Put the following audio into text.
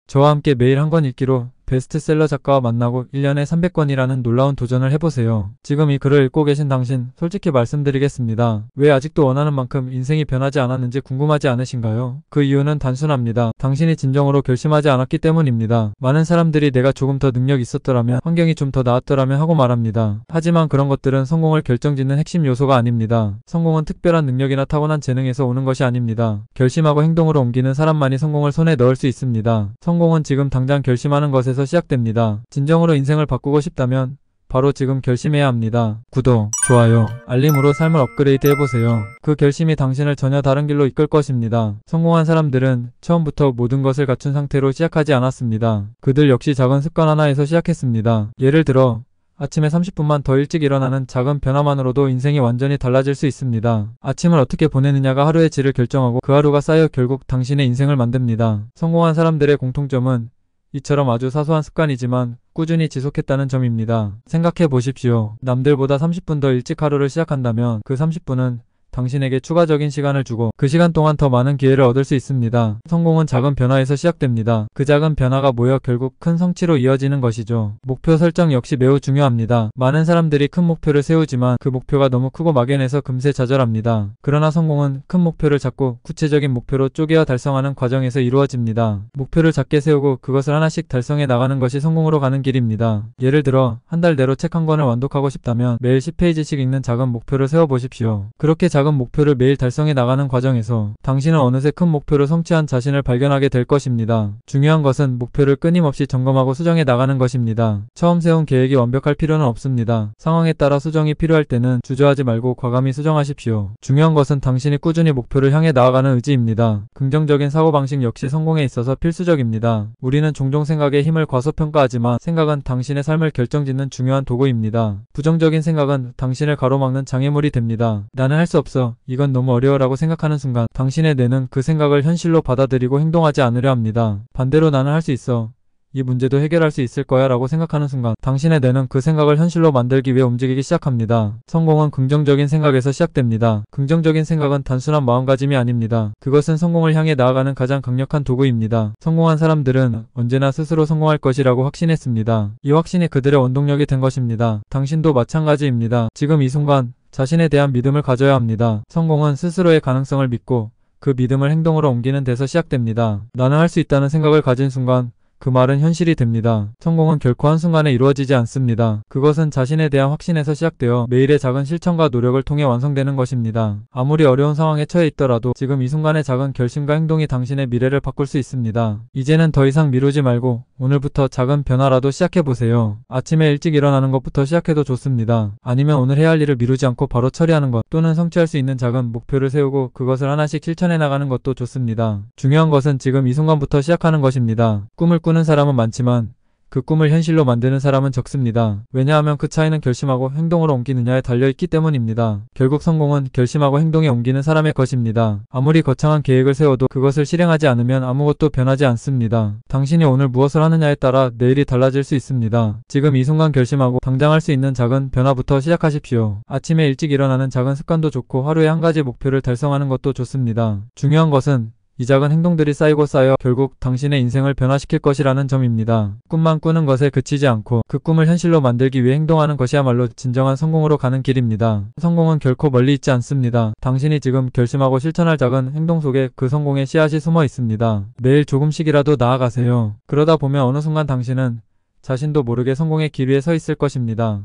저와 함께 매일 한 권 읽기로 베스트셀러 작가와 만나고 1년에 300권이라는 놀라운 도전을 해보세요. 지금 이 글을 읽고 계신 당신, 솔직히 말씀드리겠습니다. 왜 아직도 원하는 만큼 인생이 변하지 않았는지 궁금하지 않으신가요? 그 이유는 단순합니다. 당신이 진정으로 결심하지 않았기 때문입니다. 많은 사람들이 내가 조금 더 능력이 있었더라면, 환경이 좀 더 나았더라면 하고 말합니다. 하지만 그런 것들은 성공을 결정짓는 핵심 요소가 아닙니다. 성공은 특별한 능력이나 타고난 재능에서 오는 것이 아닙니다. 결심하고 행동으로 옮기는 사람만이 성공을 손에 넣을 수 있습니다. 성공은 지금 당장 결심하는 것에서 시작됩니다. 진정으로 인생을 바꾸고 싶다면 바로 지금 결심해야 합니다. 구독, 좋아요, 알림으로 삶을 업그레이드 해보세요. 그 결심이 당신을 전혀 다른 길로 이끌 것입니다. 성공한 사람들은 처음부터 모든 것을 갖춘 상태로 시작하지 않았습니다. 그들 역시 작은 습관 하나에서 시작했습니다. 예를 들어 아침에 30분만 더 일찍 일어나는 작은 변화만으로도 인생이 완전히 달라질 수 있습니다. 아침을 어떻게 보내느냐가 하루의 질을 결정하고 그 하루가 쌓여 결국 당신의 인생을 만듭니다. 성공한 사람들의 공통점은 이처럼 아주 사소한 습관이지만 꾸준히 지속했다는 점입니다. 생각해 보십시오. 남들보다 30분 더 일찍 하루를 시작한다면 그 30분은 당신에게 추가적인 시간을 주고 그 시간 동안 더 많은 기회를 얻을 수 있습니다. 성공은 작은 변화에서 시작됩니다. 그 작은 변화가 모여 결국 큰 성취로 이어지는 것이죠. 목표 설정 역시 매우 중요합니다. 많은 사람들이 큰 목표를 세우지만 그 목표가 너무 크고 막연해서 금세 좌절합니다. 그러나 성공은 큰 목표를 잡고 구체적인 목표로 쪼개어 달성하는 과정에서 이루어집니다. 목표를 작게 세우고 그것을 하나씩 달성해 나가는 것이 성공으로 가는 길입니다. 예를 들어 한 달 내로 책 한 권을 완독하고 싶다면 매일 10페이지씩 읽는 작은 목표를 세워보십시오. 그렇게 작은 목표를 매일 달성해 나가는 과정에서 당신은 어느새 큰 목표를 성취한 자신을 발견하게 될 것입니다. 중요한 것은 목표를 끊임없이 점검하고 수정해 나가는 것입니다. 처음 세운 계획이 완벽할 필요는 없습니다. 상황에 따라 수정이 필요할 때는 주저하지 말고 과감히 수정하십시오. 중요한 것은 당신이 꾸준히 목표를 향해 나아가는 의지입니다. 긍정적인 사고방식 역시 성공에 있어서 필수적입니다. 우리는 종종 생각의 힘을 과소평가하지만 생각은 당신의 삶을 결정짓는 중요한 도구입니다. 부정적인 생각은 당신을 가로막는 장애물이 됩니다. 나는 할 수 없어. 이건 너무 어려워라고 생각하는 순간 당신의 뇌는 그 생각을 현실로 받아들이고 행동하지 않으려 합니다. 반대로 나는 할 수 있어. 이 문제도 해결할 수 있을 거야 라고 생각하는 순간 당신의 뇌는 그 생각을 현실로 만들기 위해 움직이기 시작합니다. 성공은 긍정적인 생각에서 시작됩니다. 긍정적인 생각은 단순한 마음가짐이 아닙니다. 그것은 성공을 향해 나아가는 가장 강력한 도구입니다. 성공한 사람들은 언제나 스스로 성공할 것이라고 확신했습니다. 이 확신이 그들의 원동력이 된 것입니다. 당신도 마찬가지입니다. 지금 이 순간 자신에 대한 믿음을 가져야 합니다. 성공은 스스로의 가능성을 믿고 그 믿음을 행동으로 옮기는 데서 시작됩니다. 나는 할 수 있다는 생각을 가진 순간 그 말은 현실이 됩니다. 성공은 결코 한순간에 이루어지지 않습니다. 그것은 자신에 대한 확신에서 시작되어 매일의 작은 실천과 노력을 통해 완성되는 것입니다. 아무리 어려운 상황에 처해 있더라도 지금 이 순간의 작은 결심과 행동이 당신의 미래를 바꿀 수 있습니다. 이제는 더 이상 미루지 말고 오늘부터 작은 변화라도 시작해보세요. 아침에 일찍 일어나는 것부터 시작해도 좋습니다. 아니면 오늘 해야 할 일을 미루지 않고 바로 처리하는 것 또는 성취할 수 있는 작은 목표를 세우고 그것을 하나씩 실천해 나가는 것도 좋습니다. 중요한 것은 지금 이 순간부터 시작하는 것입니다. 꿈을 꾸는 사람은 많지만 그 꿈을 현실로 만드는 사람은 적습니다. 왜냐하면 그 차이는 결심하고 행동으로 옮기느냐에 달려있기 때문입니다. 결국 성공은 결심하고 행동에 옮기는 사람의 것입니다. 아무리 거창한 계획을 세워도 그것을 실행하지 않으면 아무것도 변하지 않습니다. 당신이 오늘 무엇을 하느냐에 따라 내일이 달라질 수 있습니다. 지금 이 순간 결심하고 당장 할 수 있는 작은 변화부터 시작하십시오. 아침에 일찍 일어나는 작은 습관도 좋고 하루에 한 가지 목표를 달성하는 것도 좋습니다. 중요한 것은 이 작은 행동들이 쌓이고 쌓여 결국 당신의 인생을 변화시킬 것이라는 점입니다. 꿈만 꾸는 것에 그치지 않고 그 꿈을 현실로 만들기 위해 행동하는 것이야말로 진정한 성공으로 가는 길입니다. 성공은 결코 멀리 있지 않습니다. 당신이 지금 결심하고 실천할 작은 행동 속에 그 성공의 씨앗이 숨어 있습니다. 매일 조금씩이라도 나아가세요. 그러다 보면 어느 순간 당신은 자신도 모르게 성공의 길 위에 서 있을 것입니다.